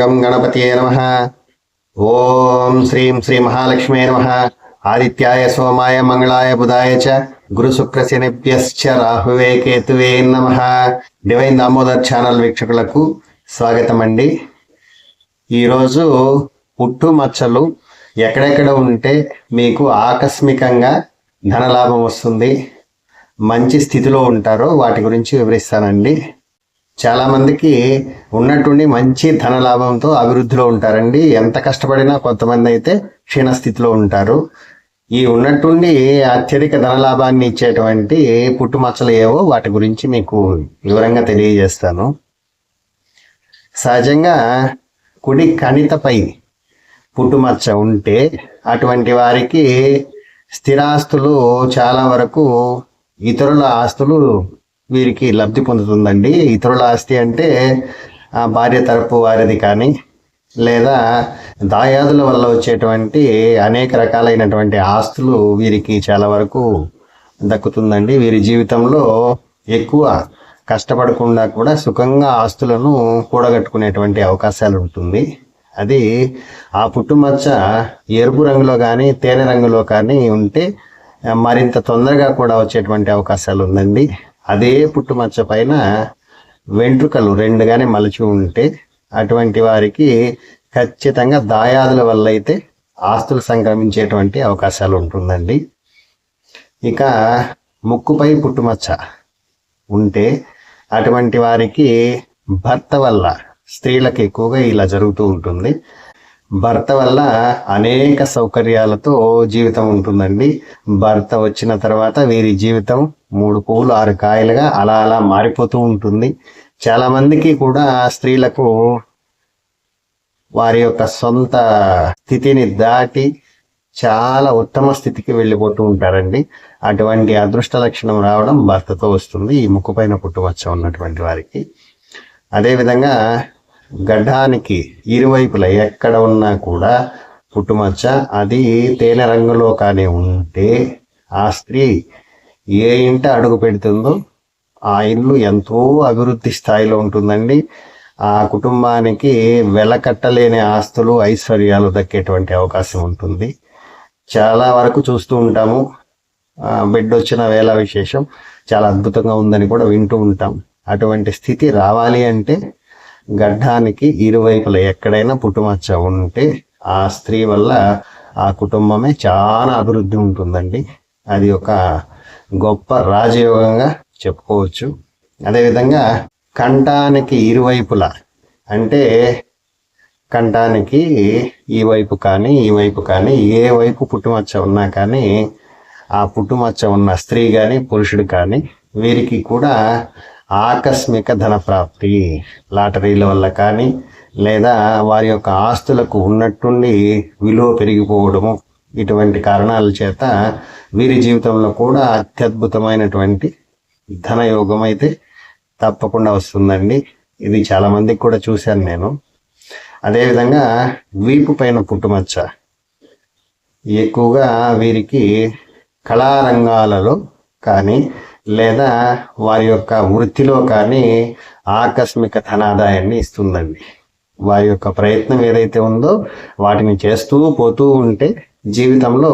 గం గణపతియే నమః. ఓం శ్రీం శ్రీ మహాలక్ష్మే నమః. ఆదిత్యాయ సోమాయ మంగళాయ బుధాయ చ గురు శుక్ర శనిభ్యశ్చ రాహువే కేతువే నమః. డివైన్ దామోదర్ ఛానల్ వీక్షకులకు స్వాగతం అండి. ఈరోజు పుట్టుమచ్చలు ఎక్కడెక్కడ ఉంటే మీకు ఆకస్మికంగా ధనలాభం వస్తుంది, మంచి స్థితిలో ఉంటారో వాటి గురించి వివరిస్తానండి. చాలామందికి ఉన్నట్టుండి మంచి ధనలాభంతో అభివృద్ధిలో ఉంటారండి. ఎంత కష్టపడినా కొంతమంది అయితే క్షీణస్థితిలో ఉంటారు. ఈ ఉన్నట్టుండి అత్యధిక ధనలాభాన్ని ఇచ్చేటువంటి పుట్టుమచ్చలు ఏవో వాటి గురించి మీకు వివరంగా తెలియజేస్తాను. సహజంగా కుడి కణితపై పుట్టుమచ్చ ఉంటే అటువంటి వారికి స్థిరాస్తులు చాలా వరకు ఇతరుల ఆస్తులు వీరికి లబ్ధి పొందుతుందండి. ఇతరుల ఆస్తి అంటే భార్య తరపు వారిది కానీ, లేదా దాయాదుల వల్ల వచ్చేటువంటి అనేక రకాలైనటువంటి ఆస్తులు వీరికి చాలా వరకు దక్కుతుందండి. వీరి జీవితంలో ఎక్కువ కష్టపడకుండా కూడా సుఖంగా ఆస్తులను కూడగట్టుకునేటువంటి అవకాశాలు ఉంటుంది. అది ఆ పుట్టుమచ్చ ఎరుపు రంగులో కానీ తేనె రంగులో కానీ ఉంటే మరింత తొందరగా కూడా వచ్చేటువంటి అవకాశాలు ఉందండి. అదే పుట్టుమచ్చ పైన వెంట్రుకలు రెండుగానే మలిచి ఉంటే అటువంటి వారికి ఖచ్చితంగా దాయాదుల వల్ల అయితే ఆస్తులు సంక్రమించేటువంటి అవకాశాలు ఉంటుందండి. ఇక ముక్కుపై పుట్టుమచ్చ ఉంటే అటువంటి వారికి భర్త వల్ల, స్త్రీలకు ఎక్కువగా ఇలా జరుగుతూ ఉంటుంది, భర్త వల్ల అనేక సౌకర్యాలతో జీవితం ఉంటుందండి. భర్త వచ్చిన తర్వాత వీరి జీవితం 3 పువ్వులు 6 కాయలుగా అలా అలా మారిపోతూ ఉంటుంది. చాలామందికి కూడా స్త్రీలకు వారి యొక్క సొంత స్థితిని దాటి చాలా ఉత్తమ స్థితికి వెళ్ళిపోతూ ఉంటారండి. అటువంటి అదృష్ట లక్షణం రావడం భర్తతో వస్తుంది ఈ ముక్కుపైన పుట్టుమచ్చ ఉన్నటువంటి వారికి. అదేవిధంగా గడ్డానికి ఇరువైపులా ఎక్కడ ఉన్నా కూడా పుట్టుమచ్చ అది తేనె రంగులో కానీ ఉంటే ఆ స్త్రీ ఏ ఇంట అడుగు పెడుతుందో ఆ ఇల్లు ఎంతో అభివృద్ధి స్థాయిలో ఉంటుందండి. ఆ కుటుంబానికి వెలకట్టలేని ఆస్తులు, ఐశ్వర్యాలు దక్కేటువంటి అవకాశం ఉంటుంది. చాలా వరకు చూస్తూ ఉంటాము. బిడ్డ వచ్చిన వేళ విశేషం చాలా అద్భుతంగా ఉందని కూడా వింటూ ఉంటాం. అటువంటి స్థితి రావాలి అంటే గడ్డానికి ఇరువైపులా ఎక్కడైనా పుట్టుమచ్చ ఉంటే ఆ స్త్రీ వల్ల ఆ కుటుంబమే చాలా అభివృద్ధి ఉంటుందండి. అది ఒక గొప్ప రాజయోగంగా చెప్పుకోవచ్చు. అదేవిధంగా కంఠానికి ఇరువైపులా అంటే కంఠానికి ఈ వైపు కానీ ఈ వైపు కానీ ఏ వైపు పుట్టుమచ్చ ఉన్నా కానీ ఆ పుట్టుమచ్చ ఉన్న స్త్రీ కానీ పురుషుడు కానీ వీరికి కూడా ఆకస్మిక ధన ప్రాప్తి, లాటరీల వల్ల కానీ లేదా వారి యొక్క ఆస్తులకు ఉన్నట్టుండి విలువ పెరిగిపోవడము, ఇటువంటి కారణాల చేత వీరి జీవితంలో కూడా అత్యద్భుతమైనటువంటి ధనయోగం అయితే తప్పకుండా వస్తుందండి. ఇది చాలామందికి కూడా చూశాను నేను. అదేవిధంగా వీపు పైన పుట్టుమచ్చ ఎక్కువగా వీరికి కళారంగాలలో కానీ లేదా వారి యొక్క వృత్తిలో కానీ ఆకస్మిక ధనాదాయాన్ని ఇస్తుందండి. వారి యొక్క ప్రయత్నం ఏదైతే ఉందో వాటిని చేస్తూ పోతూ ఉంటే జీవితంలో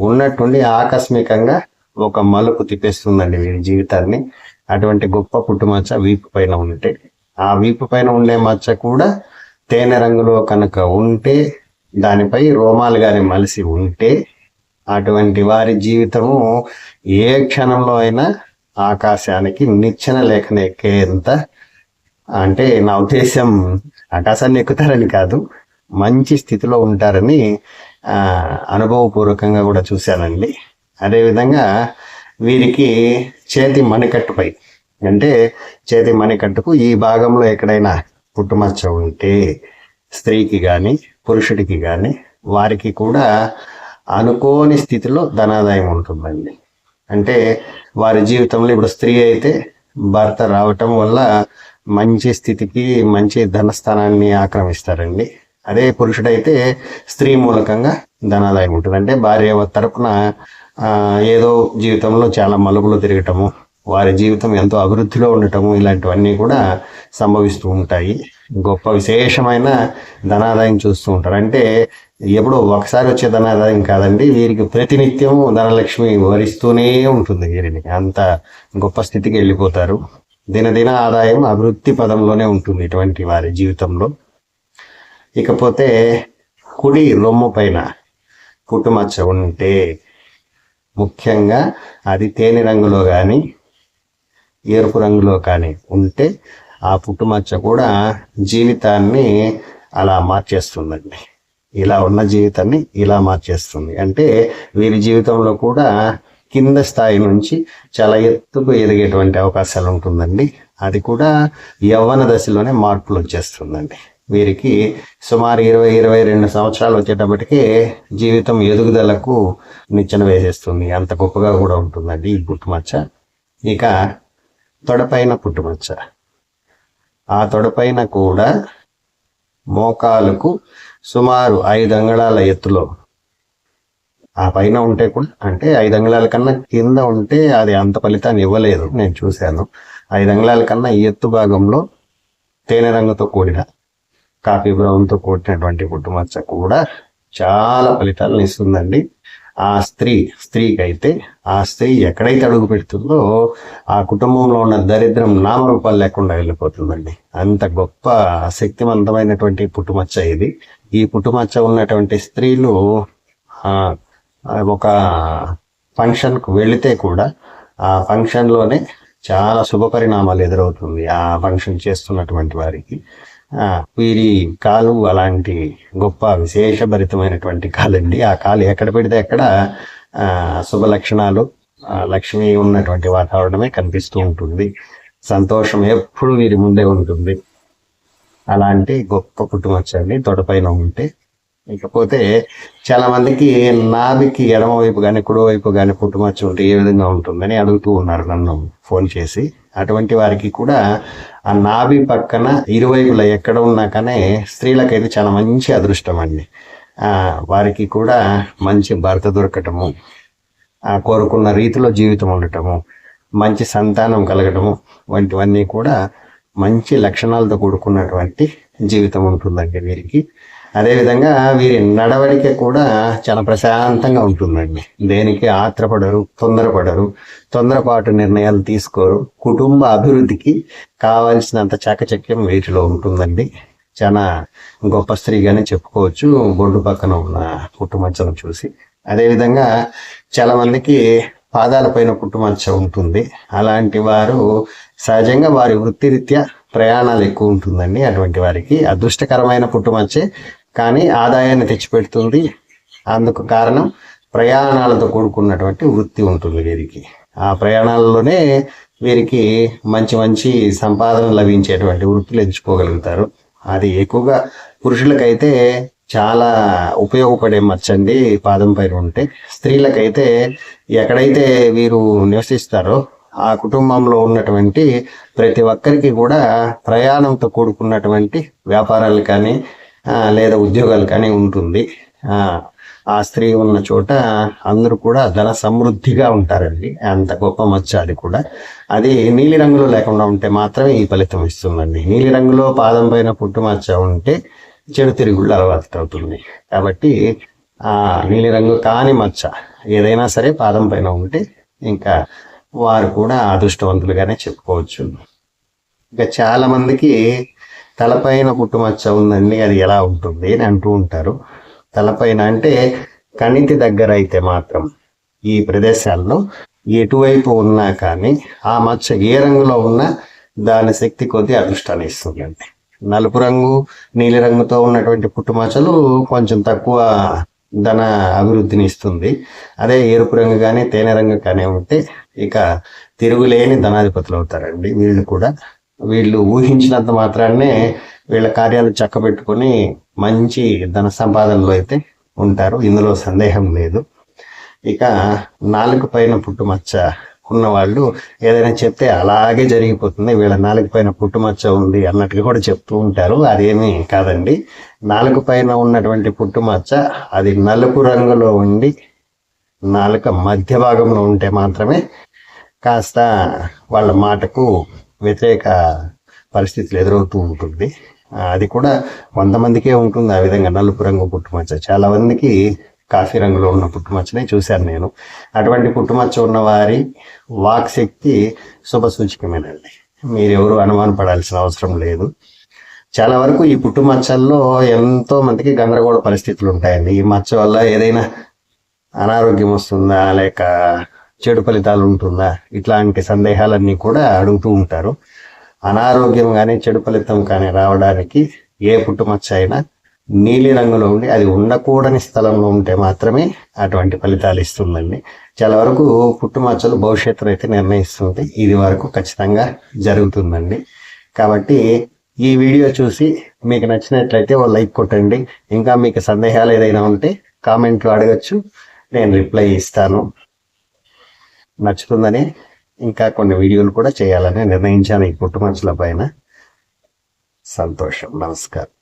ఉన్నట్టుండి ఆకస్మికంగా ఒక మలుపు తిప్పేస్తుందండి వీరి జీవితాన్ని. అటువంటి గొప్ప పుట్టుమచ్చ వీపు పైన ఉంటే, ఆ వీపు పైన ఉండే మచ్చ కూడా తేనె రంగులో కనుక ఉంటే, దానిపై రోమాలు కానీ మలిసి ఉంటే అటువంటి వారి జీవితము ఏ క్షణంలో అయినా ఆకాశానికి నిచ్చెన లేఖన ఎక్కేంత, అంటే నా ఉద్దేశం ఆకాశాన్ని ఎక్కుతారని కాదు, మంచి స్థితిలో ఉంటారని అనుభవపూర్వకంగా కూడా చూశానండి. అదేవిధంగా వీరికి చేతి మణికట్టుపై అంటే చేతి మణికట్టుకు ఈ భాగంలో ఎక్కడైనా పుట్టుమచ్చ ఉంటే స్త్రీకి కానీ పురుషుడికి కానీ వారికి కూడా అనుకోని స్థితిలో ధనాదాయం ఉంటుందండి. అంటే వారి జీవితంలో ఇప్పుడు స్త్రీ అయితే భర్త రావటం వల్ల మంచి స్థితికి మంచి ధనస్థానాన్ని ఆక్రమిస్తారండి. అదే పురుషుడైతే స్త్రీ మూలకంగా ధనాదాయం ఉంటుంది. అంటే భార్య తరపున ఏదో జీవితంలో చాలా మలుపులు తిరగటము, వారి జీవితం ఎంతో అభివృద్ధిలో ఉండటము, ఇలాంటివన్నీ కూడా సంభవిస్తూ ఉంటాయి. గొప్ప విశేషమైన ధనాదాయం చూస్తూ ఉంటారు. అంటే ఎప్పుడో ఒకసారి వచ్చే ధనాదాయం కాదండి, వీరికి ప్రతినిత్యం ధనలక్ష్మి వరిస్తూనే ఉంటుంది. వీరిని అంత గొప్ప స్థితికి వెళ్ళిపోతారు. దినదిన ఆదాయం అభివృద్ధి పదంలోనే ఉంటుంది ఇటువంటి వారి జీవితంలో. ఇకపోతే కుడి రొమ్ము పైన పుట్టుమచ్చ ఉంటే, ముఖ్యంగా అది తేనె రంగులో కానీ ఎరుపు రంగులో కానీ ఉంటే, ఆ పుట్టుమచ్చ కూడా జీవితాన్ని అలా మార్చేస్తుందండి. ఇలా ఉన్న జీవితాన్ని ఇలా మార్చేస్తుంది. అంటే వీరి జీవితంలో కూడా కింద స్థాయి నుంచి చాలా ఎత్తుకు ఎదిగేటువంటి అవకాశాలు ఉంటుందండి. అది కూడా యవ్వన దశలోనే మార్పులు వచ్చేస్తుందండి. వీరికి సుమారు 20-22 సంవత్సరాలు వచ్చేటప్పటికే జీవితం ఎదుగుదలకు నిచ్చెన వేసేస్తుంది. అంత గొప్పగా కూడా ఉంటుందండి ఈ పుట్టుమచ్చ. ఇక తొడపైన పుట్టుమచ్చ, ఆ తొడపైన కూడా మోకాలకు సుమారు 5 అంగుళాల ఎత్తులో, ఆ పైన ఉంటే కూడా అంటే 5 అంగుళాల కన్నా కింద ఉంటే అది అంత ఫలితాన్ని ఇవ్వలేదు, నేను చూశాను. 5 అంగుళాల కన్నా ఎత్తు భాగంలో తేనె రంగుతో కూడిన కాఫీ బ్రౌన్తో కూడినటువంటి పుట్టుమచ్చ కూడా చాలా ఫలితాలను ఇస్తుందండి. ఆ స్త్రీకి అయితే ఆ స్త్రీ ఎక్కడైతే అడుగు పెడుతుందో ఆ కుటుంబంలో ఉన్న దరిద్రం నామరూపాలు లేకుండా వెళ్ళిపోతుందండి. అంత గొప్ప శక్తివంతమైనటువంటి పుట్టుమచ్చ ఇది. ఈ పుట్టుమచ్చ ఉన్నటువంటి స్త్రీలు ఒక ఫంక్షన్కు వెళితే కూడా ఆ ఫంక్షన్లోనే చాలా శుభ పరిణామాలు ఎదురవుతుంది ఆ ఫంక్షన్ చేస్తున్నటువంటి వారికి. వీరి కాలు అలాంటి గొప్ప విశేషభరితమైనటువంటి కాలండి. ఆ కాలు ఎక్కడ పెడితే అక్కడ శుభ లక్షణాలు, లక్ష్మి ఉన్నటువంటి వాతావరణమే కనిపిస్తూ ఉంటుంది. సంతోషం ఎప్పుడు వీరి ముందే ఉంటుంది. అలాంటి గొప్ప పుట్టుమచ్చండి తొడపైన ఉంటే. ఇకపోతే చాలా మందికి నాభికి ఎడమవైపు కానీ కుడివైపు కానీ పుట్టుమచ్చ ఉంటే ఏ విధంగా ఉంటుందని అడుగుతూ ఉన్నారు నన్ను ఫోన్ చేసి. అటువంటి వారికి కూడా ఆ నాభి పక్కన ఇరువైపులా ఎక్కడ ఉన్నా కానీ స్త్రీలకైతే చాలా మంచి అదృష్టం అండి. వారికి కూడా మంచి భర్త దొరకటము, కోరుకున్న రీతిలో జీవితం ఉండటము, మంచి సంతానం కలగటము వంటివన్నీ కూడా మంచి లక్షణాలతో కూడుకున్నటువంటి జీవితం ఉంటుందండి వీరికి. అదేవిధంగా వీరి నడవడిక కూడా చాలా ప్రశాంతంగా ఉంటుందండి. దేనికి ఆత్రపడరు, తొందరపాటు నిర్ణయాలు తీసుకోరు. కుటుంబ అభివృద్ధికి కావాల్సినంత చాకచక్యం వీటిలో ఉంటుందండి. చాలా గొప్ప స్త్రీగానే చెప్పుకోవచ్చు బొడ్డు పక్కన ఉన్న పుట్టుమచ్చను చూసి. అదేవిధంగా చాలా మందికి పాదాల పైన పుట్టుమచ్చ ఉంటుంది. అలాంటి వారు సహజంగా వారి వృత్తిరీత్యా ప్రయాణాలు ఎక్కువ ఉంటుందండి. అటువంటి వారికి అదృష్టకరమైన పుట్టుమచ్చే, కానీ ఆదాయాన్ని తెచ్చిపెడుతుంది. అందుకు కారణం ప్రయాణాలతో కూడుకున్నటువంటి వృత్తి ఉంటుంది వీరికి. ఆ ప్రయాణాలలోనే వీరికి మంచి మంచి సంపాదన లభించేటువంటి వృత్తులు ఎంచుకోగలుగుతారు. అది ఎక్కువగా పురుషులకైతే చాలా ఉపయోగపడే మచ్చండి పాదం పైన ఉంటే. స్త్రీలకైతే ఎక్కడైతే వీరు నివసిస్తారో ఆ కుటుంబంలో ఉన్నటువంటి ప్రతి ఒక్కరికి కూడా ప్రయాణంతో కూడుకున్నటువంటి వ్యాపారాలు కానీ లేదా ఉద్యోగాలు కానీ ఉంటుంది. ఆ స్త్రీ ఉన్న చోట అందరూ కూడా ధన సమృద్ధిగా ఉంటారండి. అంత గొప్ప మచ్చ అది కూడా. అది నీలి రంగులో లేకుండా ఉంటే మాత్రమే ఈ ఫలితం ఇస్తుందండి. నీలి రంగులో పాదం పైన పుట్టుమచ్చ ఉంటే చెడు తిరుగుళ్ళు అలవాటు అవుతుంది. కాబట్టి ఆ నీలిరంగు కాని మచ్చ ఏదైనా సరే పాదం పైన ఉంటే ఇంకా వారు కూడా అదృష్టవంతులుగానే చెప్పుకోవచ్చు. ఇంకా చాలా మందికి తలపైన పుట్టుమచ్చ ఉందండి, అది ఎలా ఉంటుంది అని అంటూ ఉంటారు. తలపైన అంటే కణితి దగ్గర అయితే మాత్రం ఈ ప్రదేశాల్లో ఎటువైపు ఉన్నా కానీ ఆ మచ్చ ఏ రంగులో ఉన్నా దాని శక్తి కొద్ది అదృష్టాన్ని ఇస్తుందండి. నలుపు రంగు, నీలి రంగుతో ఉన్నటువంటి పుట్టుమచ్చలు కొంచెం తక్కువ ధన అభివృద్ధిని ఇస్తుంది. అదే ఎరుపు రంగు కానీ తేనె రంగు కానీ ఉంటే ఇక తిరుగులేని ధనాధిపతులు అవుతారండి. వీళ్ళు ఊహించినంత మాత్రాన్నే వీళ్ళ కార్యాలు చక్కబెట్టుకొని మంచి ధన సంపాదనలో అయితే ఉంటారు, ఇందులో సందేహం లేదు. ఇక నాలుగు పైన పుట్టుమచ్చ ఉన్నవాళ్ళు ఏదైనా చెప్తే అలాగే జరిగిపోతుంది. వీళ్ళ నాలుగు పైన పుట్టుమచ్చ ఉంది అన్నట్టుగా కూడా చెప్తూ ఉంటారు. అదేమీ కాదండి. నాలుగు పైన ఉన్నటువంటి పుట్టుమచ్చ అది నలుపు రంగులో ఉండి నాలుక మధ్య భాగంలో ఉంటే మాత్రమే కాస్త వాళ్ళ మాటకు వ్యతిరేక పరిస్థితులు ఎదురవుతూ ఉంటుంది. అది కూడా కొంతమందికే ఉంటుంది ఆ విధంగా నలుపు రంగు పుట్టుమచ్చ. చాలా మందికి కాఫీ రంగులో ఉన్న పుట్టుమచ్చనే చూశాను నేను. అటువంటి పుట్టుమచ్చ ఉన్న వారి వాక్ శక్తి శుభసూచకమేనండి. మీరెవరు అనుమానపడాల్సిన అవసరం లేదు. చాలా వరకు ఈ పుట్టుమచ్చల్లో ఎంతో మందికి గందరగోళ పరిస్థితులు ఉంటాయండి. ఈ మచ్చ వల్ల ఏదైనా అనారోగ్యం వస్తుందా, లేక చెడు ఫలితాలు ఉంటుందా, ఇట్లాంటి సందేహాలన్నీ కూడా అడుగుతూ ఉంటారు. అనారోగ్యం కానీ చెడు ఫలితం కానీ రావడానికి ఏ పుట్టుమచ్చ అయినా నీలి రంగులో ఉండి అది ఉండకూడని స్థలంలో ఉంటే మాత్రమే అటువంటి ఫలితాలు ఇస్తుందండి. చాలా వరకు పుట్టుమచ్చలు భవిష్యత్తును అయితే నిర్ణయిస్తుంది. ఇది వరకు ఖచ్చితంగా జరుగుతుందండి. కాబట్టి ఈ వీడియో చూసి మీకు నచ్చినట్లయితే ఓ లైక్ కొట్టండి. ఇంకా మీకు సందేహాలు ఏదైనా ఉంటే కామెంట్లో అడగచ్చు, నేను రిప్లై ఇస్తాను. నచ్చుతుందని ఇంకా కొన్ని వీడియోలు కూడా చేయాలని నిర్ణయించాను ఈ పుట్టుమచ్చల పైన. సంతోషం. నమస్కారం.